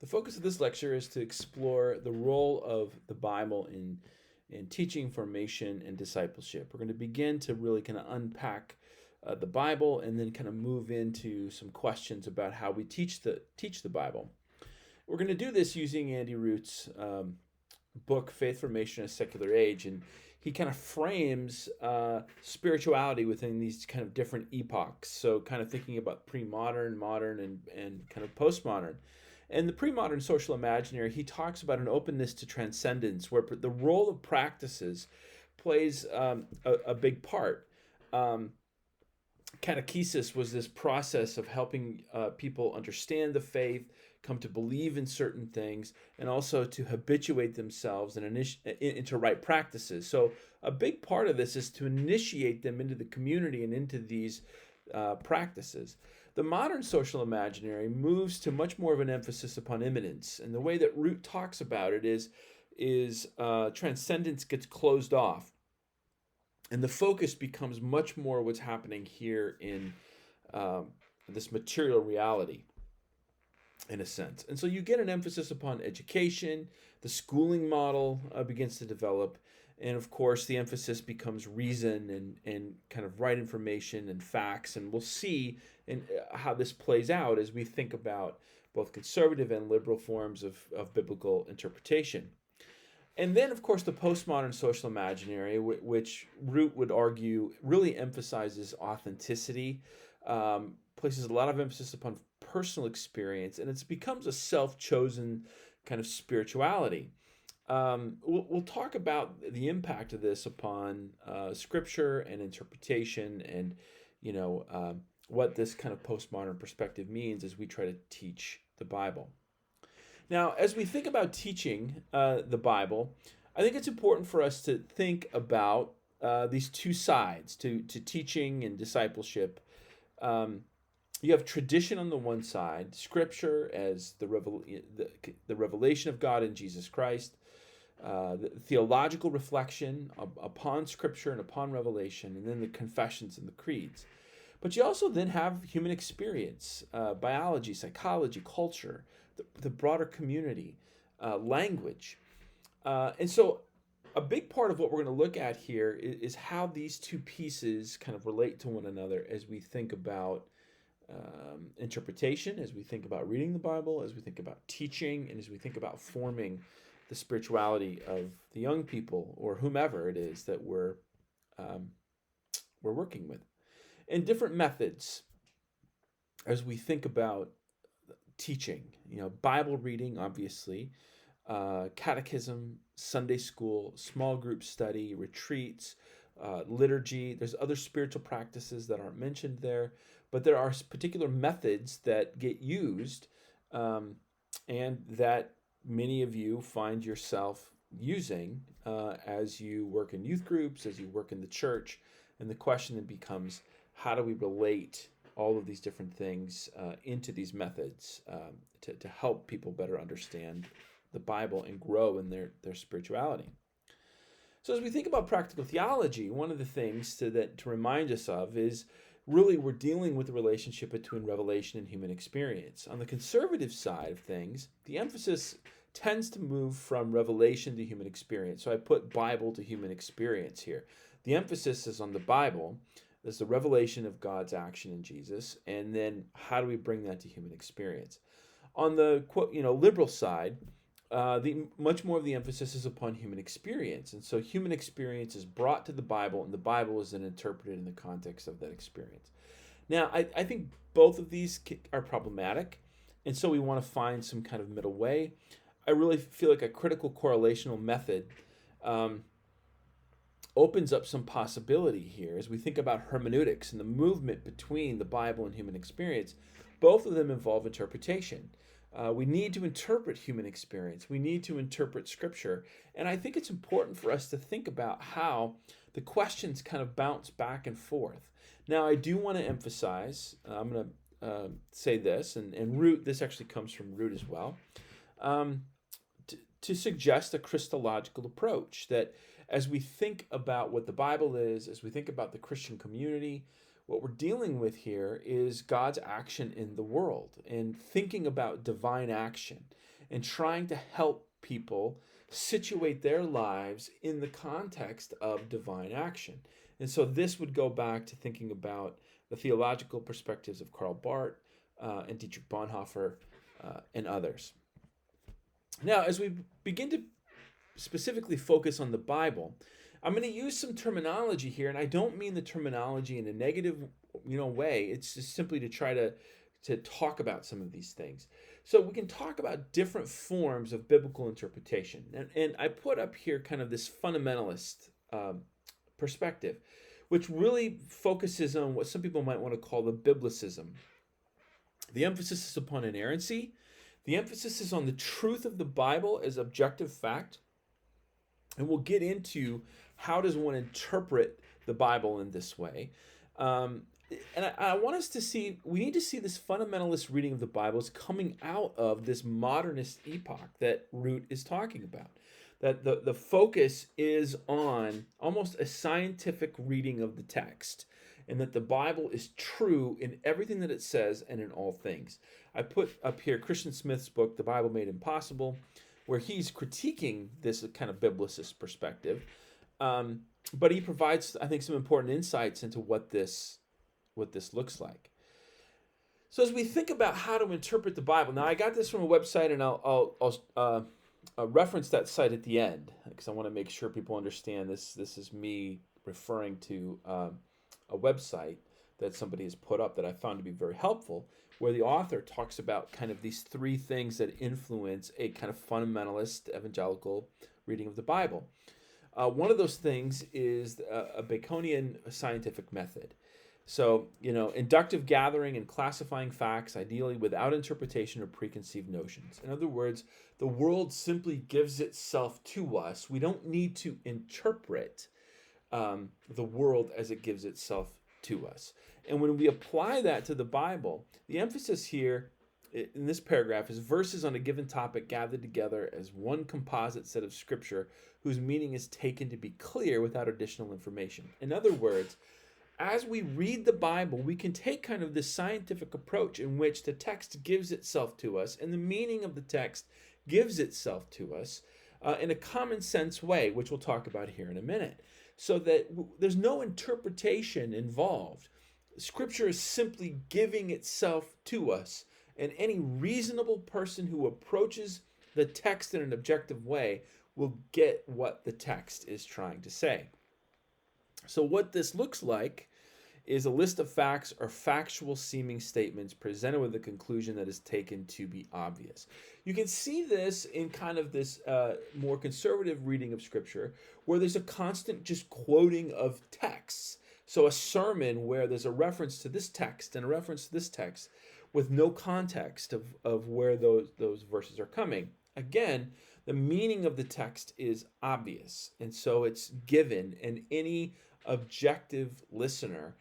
The focus of this lecture is to explore the role of the Bible in teaching, formation, and discipleship. We're going to begin to really kind of unpack the Bible and then kind of move into some questions about how we teach the Bible. We're going to do this using Andy Root's book, Faith, Formation, in a Secular Age, and he kind of frames spirituality within these kind of different epochs. So kind of thinking about pre-modern, modern, and kind of postmodern. In the pre-modern social imaginary, he talks about an openness to transcendence, where the role of practices plays a big part. Catechesis was this process of helping people understand the faith, come to believe in certain things, and also to habituate themselves into right practices. So a big part of this is to initiate them into the community and into these practices. The modern social imaginary moves to much more of an emphasis upon immanence, and the way that Root talks about it is transcendence gets closed off, and the focus becomes much more what's happening here in this material reality, in a sense. And so you get an emphasis upon education, the schooling model begins to develop, and of course the emphasis becomes reason and kind of right information and facts, and we'll see how this plays out as we think about both conservative and liberal forms of biblical interpretation. And then, of course, the postmodern social imaginary, which Root would argue really emphasizes authenticity, places a lot of emphasis upon personal experience, and it becomes a self-chosen kind of spirituality. We'll talk about the impact of this upon scripture and interpretation, and what this kind of postmodern perspective means as we try to teach the Bible. Now, as we think about teaching the Bible, I think it's important for us to think about these two sides to teaching and discipleship. You have tradition on the one side, Scripture as the revelation of God in Jesus Christ, the theological reflection upon Scripture and upon revelation, and then the confessions and the creeds. But you also then have human experience, biology, psychology, culture, the broader community, language. And so a big part of what we're going to look at here is how these two pieces kind of relate to one another as we think about interpretation, as we think about reading the Bible, as we think about teaching, and as we think about forming the spirituality of the young people or whomever it is that we're working with. And different methods as we think about teaching, Bible reading, obviously, catechism, Sunday school, small group study, retreats, liturgy. There's other spiritual practices that aren't mentioned there, but there are particular methods that get used and that many of you find yourself using as you work in youth groups, as you work in the church. And the question then becomes, how do we relate all of these different things into these methods to help people better understand the Bible and grow in their spirituality? So as we think about practical theology, one of the things to remind us of is really we're dealing with the relationship between revelation and human experience. On the conservative side of things, the emphasis tends to move from revelation to human experience. So I put Bible to human experience here. The emphasis is on the Bible. There's the revelation of God's action in Jesus, and then how do we bring that to human experience? On the liberal side, much more of the emphasis is upon human experience, and so human experience is brought to the Bible, and the Bible is then interpreted in the context of that experience. Now, I think both of these are problematic, and so we want to find some kind of middle way. I really feel like a critical correlational method opens up some possibility here as we think about hermeneutics and the movement between the Bible and human experience. Both of them involve interpretation. We need to interpret human experience. We need to interpret Scripture. And I think it's important for us to think about how the questions kind of bounce back and forth. Now, I do want to emphasize, I'm going to say this, and Root, this actually comes from Root as well, to suggest a Christological approach, that as we think about what the Bible is, as we think about the Christian community, what we're dealing with here is God's action in the world and thinking about divine action. and trying to help people situate their lives in the context of divine action. And so this would go back to thinking about the theological perspectives of Karl Barth and Dietrich Bonhoeffer and others. Now, as we begin to specifically focus on the Bible, I'm going to use some terminology here, and I don't mean the terminology in a negative, way. It's just simply to try to talk about some of these things. So we can talk about different forms of biblical interpretation. And I put up here kind of this fundamentalist perspective, which really focuses on what some people might want to call the biblicism. The emphasis is upon inerrancy. The emphasis is on the truth of the Bible as objective fact. And we'll get into how does one interpret the Bible in this way. And I want us to see, we need to see this fundamentalist reading of the Bible as coming out of this modernist epoch that Root is talking about. That the focus is on almost a scientific reading of the text, and that the Bible is true in everything that it says and in all things. I put up here Christian Smith's book, The Bible Made Impossible, where he's critiquing this kind of biblicist perspective. But he provides, I think, some important insights into what this looks like. So as we think about how to interpret the Bible, now I got this from a website, and I'll reference that site at the end because I want to make sure people understand this. This is me referring to a website that somebody has put up that I found to be very helpful, where the author talks about kind of these three things that influence a kind of fundamentalist evangelical reading of the Bible. One of those things is a Baconian scientific method. So, inductive gathering and classifying facts, ideally without interpretation or preconceived notions. In other words, the world simply gives itself to us. We don't need to interpret the world as it gives itself to us. And when we apply that to the Bible, the emphasis here in this paragraph is verses on a given topic gathered together as one composite set of scripture whose meaning is taken to be clear without additional information. In other words, as we read the Bible, we can take kind of this scientific approach in which the text gives itself to us and the meaning of the text gives itself to us in a common sense way, which we'll talk about here in a minute, so that there's no interpretation involved. Scripture is simply giving itself to us, and any reasonable person who approaches the text in an objective way will get what the text is trying to say. So what this looks like is a list of facts or factual seeming statements presented with a conclusion that is taken to be obvious. You can see this in kind of this more conservative reading of Scripture, where there's a constant just quoting of texts. So a sermon where there's a reference to this text and a reference to this text with no context of where those verses are coming. Again, the meaning of the text is obvious, and so it's given, and any objective listener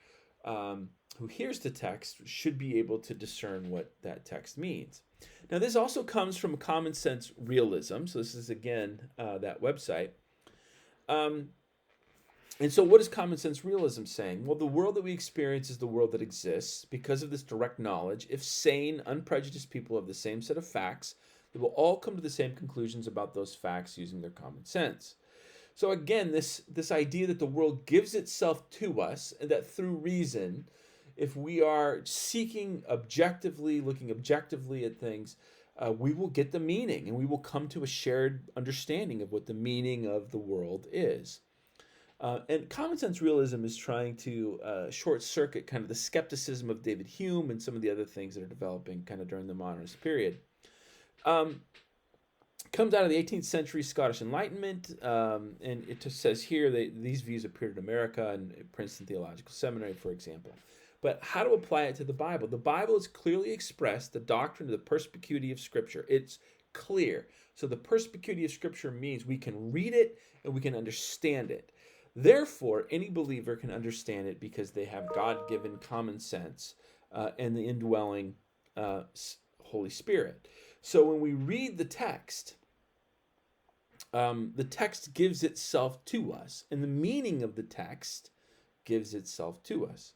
who hears the text should be able to discern what that text means. Now, this also comes from common sense realism. So this is, again, that website. And so what is common sense realism saying? Well, the world that we experience is the world that exists because of this direct knowledge. If sane, unprejudiced people have the same set of facts, they will all come to the same conclusions about those facts using their common sense. So again, this idea that the world gives itself to us, and that through reason, if we are seeking objectively, looking objectively at things, we will get the meaning, and we will come to a shared understanding of what the meaning of the world is. And common sense realism is trying to short circuit kind of the skepticism of David Hume and some of the other things that are developing kind of during the modernist period. Comes out of the 18th century Scottish Enlightenment, and it just says here that these views appeared in America and Princeton Theological Seminary, for example. But how to apply it to the Bible? The Bible has clearly expressed the doctrine of the perspicuity of Scripture. It's clear. So the perspicuity of Scripture means we can read it and we can understand it. Therefore, any believer can understand it because they have God-given common sense and the indwelling Holy Spirit. So when we read the text gives itself to us, and the meaning of the text gives itself to us.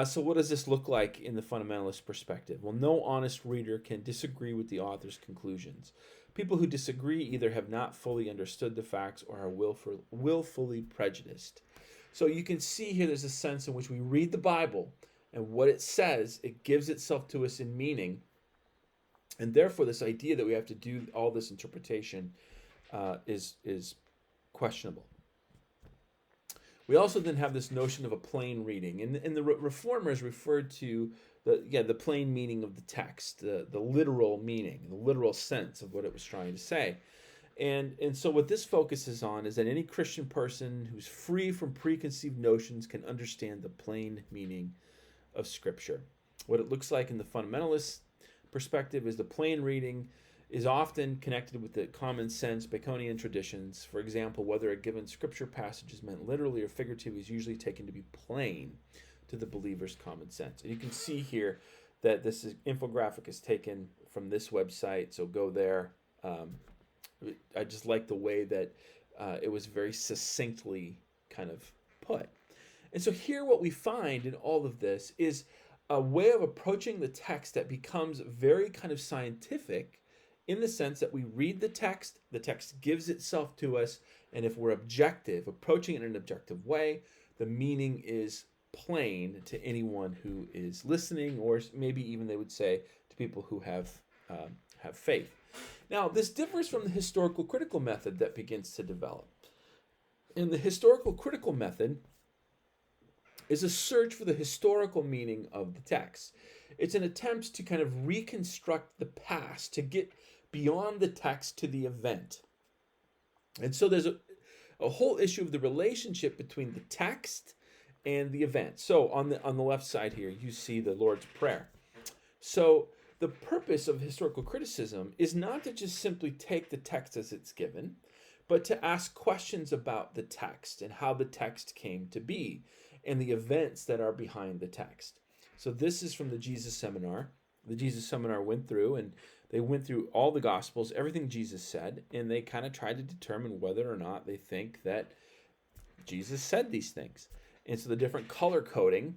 So what does this look like in the fundamentalist perspective? Well, no honest reader can disagree with the author's conclusions. People who disagree either have not fully understood the facts or are willfully prejudiced. So you can see here there's a sense in which we read the Bible, and what it says, it gives itself to us in meaning. And therefore, this idea that we have to do all this interpretation is questionable. We also then have this notion of a plain reading, and the reformers referred to the plain meaning of the text, the literal meaning, the literal sense of what it was trying to say. And so what this focuses on is that any Christian person who's free from preconceived notions can understand the plain meaning of Scripture. What it looks like in the fundamentalist perspective is the plain reading is often connected with the common sense Baconian traditions. For example, whether a given scripture passage is meant literally or figuratively is usually taken to be plain to the believer's common sense. And you can see here that this infographic is taken from this website, so go there. I just like the way that it was very succinctly kind of put. And so here what we find in all of this is a way of approaching the text that becomes very kind of scientific, in the sense that we read the text gives itself to us, and if we're objective, approaching it in an objective way, the meaning is plain to anyone who is listening, or maybe even they would say to people who have faith. Now, this differs from the historical critical method that begins to develop. In the historical critical method is a search for the historical meaning of the text. It's an attempt to kind of reconstruct the past, to get beyond the text to the event. And so there's a whole issue of the relationship between the text and the event. So on the left side here, you see the Lord's Prayer. So the purpose of historical criticism is not to just simply take the text as it's given, but to ask questions about the text and how the text came to be and the events that are behind the text. So this is from the Jesus Seminar. The Jesus Seminar went through, and they went through all the Gospels, everything Jesus said, and they kind of tried to determine whether or not they think that Jesus said these things. And so the different color coding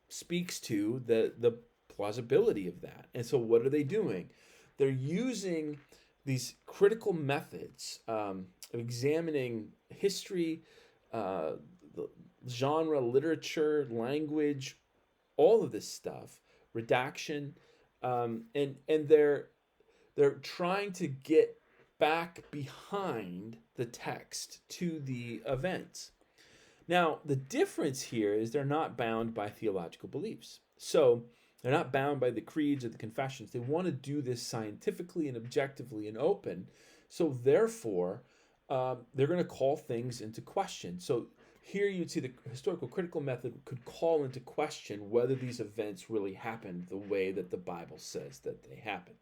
speaks to the plausibility of that. And so what are they doing? They're using these critical methods of examining history, the genre, literature, language, all of this stuff, redaction, and they're trying to get back behind the text to the events. Now, the difference here is they're not bound by theological beliefs. So they're not bound by the creeds or the confessions. They want to do this scientifically and objectively and open. So therefore, they're going to call things into question. So here you'd see the historical critical method could call into question whether these events really happened the way that the Bible says that they happened.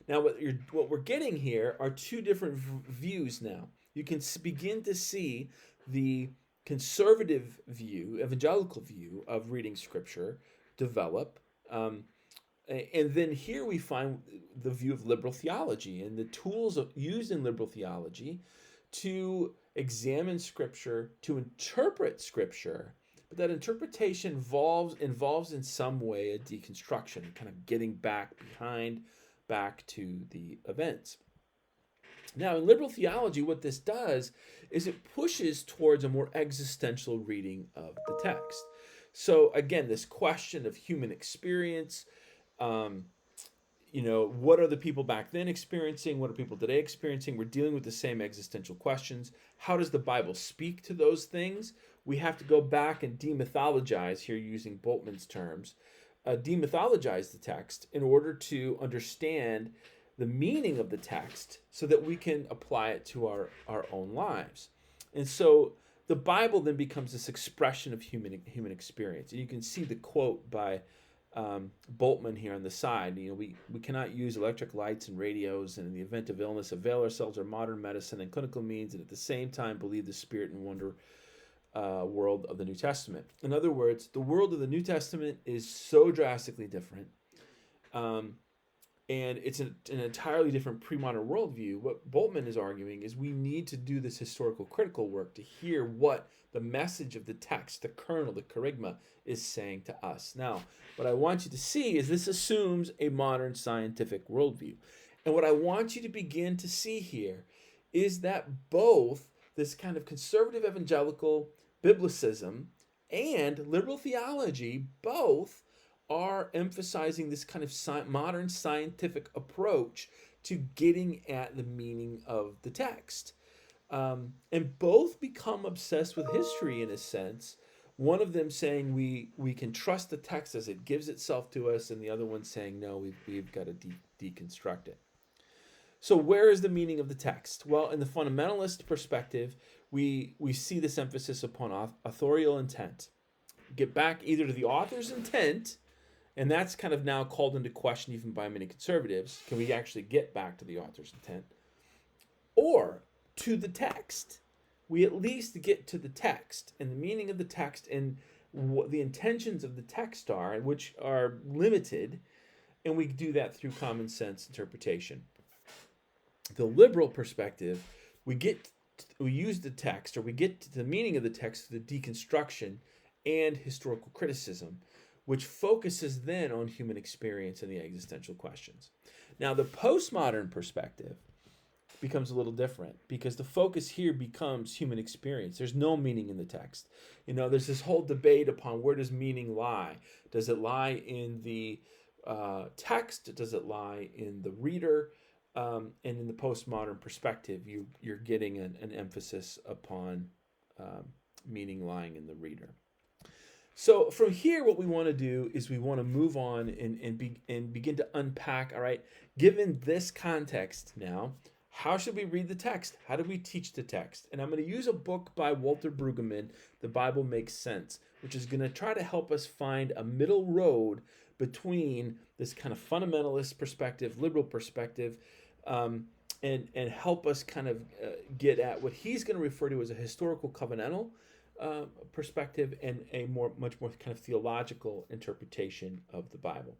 Now, what we're getting here are two different views now. You can begin to see the conservative view, evangelical view of reading Scripture develop. And then here we find the view of liberal theology and the tools used in liberal theology to examine Scripture, to interpret Scripture, but that interpretation involves in some way a deconstruction, kind of getting back to the events. Now, in liberal theology, what this does is it pushes towards a more existential reading of the text. So again, this question of human experience, what are the people back then experiencing? What are people today experiencing? We're dealing with the same existential questions. How does the Bible speak to those things? We have to go back and demythologize, here using Bultmann's terms, demythologize the text in order to understand the meaning of the text so that we can apply it to our own lives. And so the Bible then becomes this expression of human experience. And you can see the quote by Bultmann here on the side. We cannot use electric lights and radios, and in the event of illness, avail ourselves of modern medicine and clinical means, and at the same time believe the spirit and wonder world of the New Testament. In other words, the world of the New Testament is so drastically different. And it's an entirely different pre-modern worldview. What Boltman is arguing is we need to do this historical critical work to hear what the message of the text, the kernel, the kerygma, is saying to us. Now, what I want you to see is this assumes a modern scientific worldview. And what I want you to begin to see here is that both this kind of conservative evangelical biblicism and liberal theology both are emphasizing this kind of modern scientific approach to getting at the meaning of the text. And both become obsessed with history in a sense. One of them saying we can trust the text as it gives itself to us, and the other one saying no, we've got to deconstruct it. So where is the meaning of the text? Well, in the fundamentalist perspective, we see this emphasis upon authorial intent. Get back either to the author's intent, and that's kind of now called into question even by many conservatives. Can we actually get back to the author's intent? Or to the text. We at least get to the text and the meaning of the text and what the intentions of the text are, which are limited, and we do that through common sense interpretation. The liberal perspective, we use the text, or we get to the meaning of the text through the deconstruction and historical criticism, which focuses then on human experience and the existential questions. Now, the postmodern perspective becomes a little different because the focus here becomes human experience. There's no meaning in the text. There's this whole debate upon where does meaning lie. Does it lie in the text? Does it lie in the reader? And in the postmodern perspective, you're getting an emphasis upon meaning lying in the reader. So from here, what we want to do is we want to move on and begin to unpack, all right, given this context now, how should we read the text? How do we teach the text? And I'm going to use a book by Walter Brueggemann, The Bible Makes Sense, which is going to try to help us find a middle road between this kind of fundamentalist perspective, liberal perspective, and help us kind of get at what he's going to refer to as a historical covenantal perspective and a much more kind of theological interpretation of the Bible.